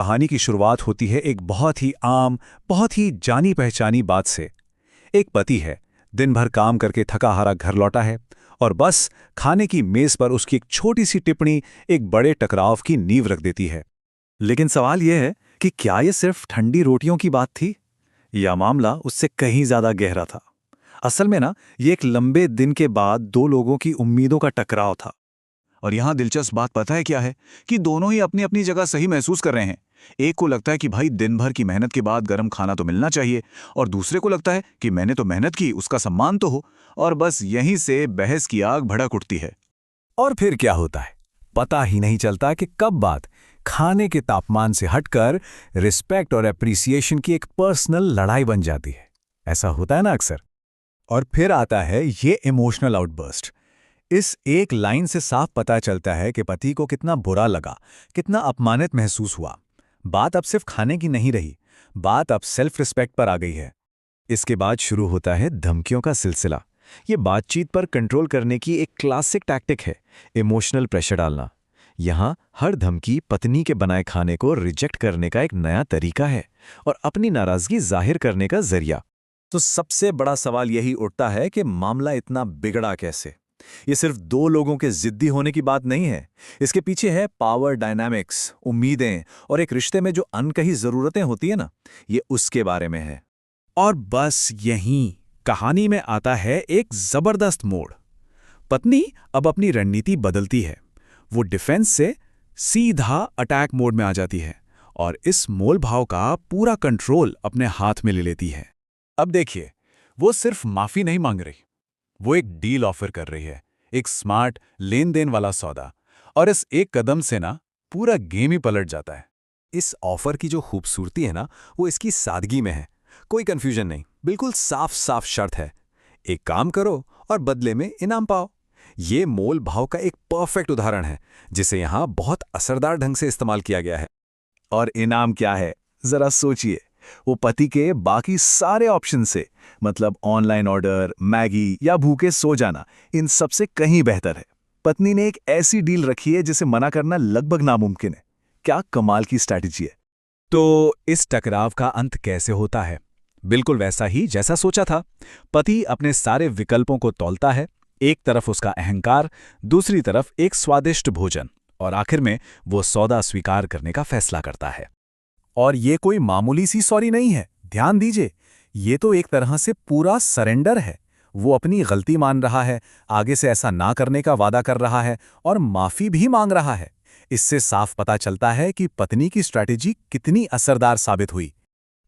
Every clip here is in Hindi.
कहानी की शुरुआत होती है एक बहुत ही आम, बहुत ही जानी पहचानी बात से। एक पति है, दिन भर काम करके थका हारा घर लौटा है और बस खाने की मेज पर उसकी एक छोटी सी टिप्पणी एक बड़े टकराव की नींव रख देती है। लेकिन सवाल यह है कि क्या ये सिर्फ ठंडी रोटियों की बात थी या मामला उससे कहीं ज्यादा गहरा था। असल में ना, ये एक लंबे दिन के बाद दो लोगों की उम्मीदों का टकराव था। और यहाँ दिलचस्प बात पता है क्या है कि दोनों ही अपनी अपनी जगह सही महसूस कर रहे हैं। एक को लगता है कि भाई दिन भर की मेहनत के बाद गर्म खाना तो मिलना चाहिए, और दूसरे को लगता है कि मैंने तो मेहनत की, उसका सम्मान तो हो। और बस यहीं से बहस की आग भड़क उठती है। और फिर क्या होता है, पता ही नहीं चलता कि कब बात खाने के तापमान से हटकर रिस्पेक्ट और एप्रिसिएशन की एक पर्सनल लड़ाई बन जाती है। ऐसा होता है ना अक्सर। और फिर आता है ये इमोशनल आउटबर्स्ट। इस एक लाइन से साफ पता चलता है कि पति को कितना बुरा लगा, कितना अपमानित महसूस हुआ। बात अब सिर्फ खाने की नहीं रही, बात अब सेल्फ रिस्पेक्ट पर आ गई है। इसके बाद शुरू होता है धमकियों का सिलसिला। ये बातचीत पर कंट्रोल करने की एक क्लासिक टैक्टिक है, इमोशनल प्रेशर डालना। यहाँ हर धमकी पत्नी के बनाए खाने को रिजेक्ट करने का एक नया तरीका है और अपनी नाराजगी जाहिर करने का जरिया। तो सबसे बड़ा सवाल यही उठता है कि मामला इतना बिगड़ा कैसे। ये सिर्फ दो लोगों के जिद्दी होने की बात नहीं है, इसके पीछे है पावर डायनामिक्स, उम्मीदें और एक रिश्ते में जो अनकही जरूरतें होती है ना, ये उसके बारे में है। और बस यहीं कहानी में आता है एक जबरदस्त मोड़। पत्नी अब अपनी रणनीति बदलती है। वो डिफेंस से सीधा अटैक मोड में आ जाती है और इस मोल भाव का पूरा कंट्रोल अपने हाथ में ले लेती है। अब देखिए, वो सिर्फ माफी नहीं मांग रही, वो एक डील ऑफर कर रही है, एक स्मार्ट लेन देन वाला सौदा। और इस एक कदम से ना पूरा गेम ही पलट जाता है। इस ऑफर की जो खूबसूरती है ना, वो इसकी सादगी में है। कोई कंफ्यूजन नहीं, बिल्कुल साफ साफ शर्त है, एक काम करो और बदले में इनाम पाओ। ये मोल भाव का एक परफेक्ट उदाहरण है जिसे यहाँ बहुत असरदार ढंग से इस्तेमाल किया गया है। और इनाम क्या है, जरा सोचिए। वो पति के बाकी सारे ऑप्शन से, मतलब ऑनलाइन ऑर्डर, मैगी या भूखे सो जाना, इन सब से कहीं बेहतर है। पत्नी ने एक ऐसी डील रखी है जिसे मना करना लगभग नामुमकिन है। क्या कमाल की स्ट्रैटेजी है। तो इस टकराव का अंत कैसे होता है? बिल्कुल वैसा ही जैसा सोचा था। पति अपने सारे विकल्पों को तौलता है, एक तरफ उसका अहंकार, दूसरी तरफ एक स्वादिष्ट भोजन, और आखिर में वो सौदा स्वीकार करने का फैसला करता है। और ये कोई मामूली सी सॉरी नहीं है, ध्यान दीजिए, ये तो एक तरह से पूरा सरेंडर है। वो अपनी गलती मान रहा है, आगे से ऐसा ना करने का वादा कर रहा है और माफी भी मांग रहा है। इससे साफ पता चलता है कि पत्नी की स्ट्रैटेजी कितनी असरदार साबित हुई।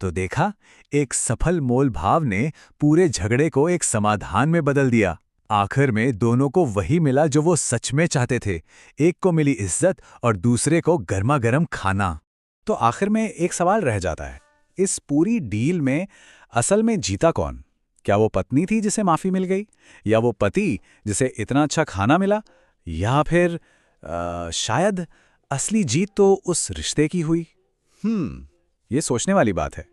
तो देखा, एक सफल मोल भाव ने पूरे झगड़े को एक समाधान में बदल दिया। आखिर में दोनों को वही मिला जो वो सच में चाहते थे। एक को मिली इज्जत और दूसरे को गर्मा गर्म खाना। तो आखिर में एक सवाल रह जाता है, इस पूरी डील में असल में जीता कौन? क्या वो पत्नी थी जिसे माफी मिल गई, या वो पति जिसे इतना अच्छा खाना मिला, या फिर शायद असली जीत तो उस रिश्ते की हुई? ये सोचने वाली बात है।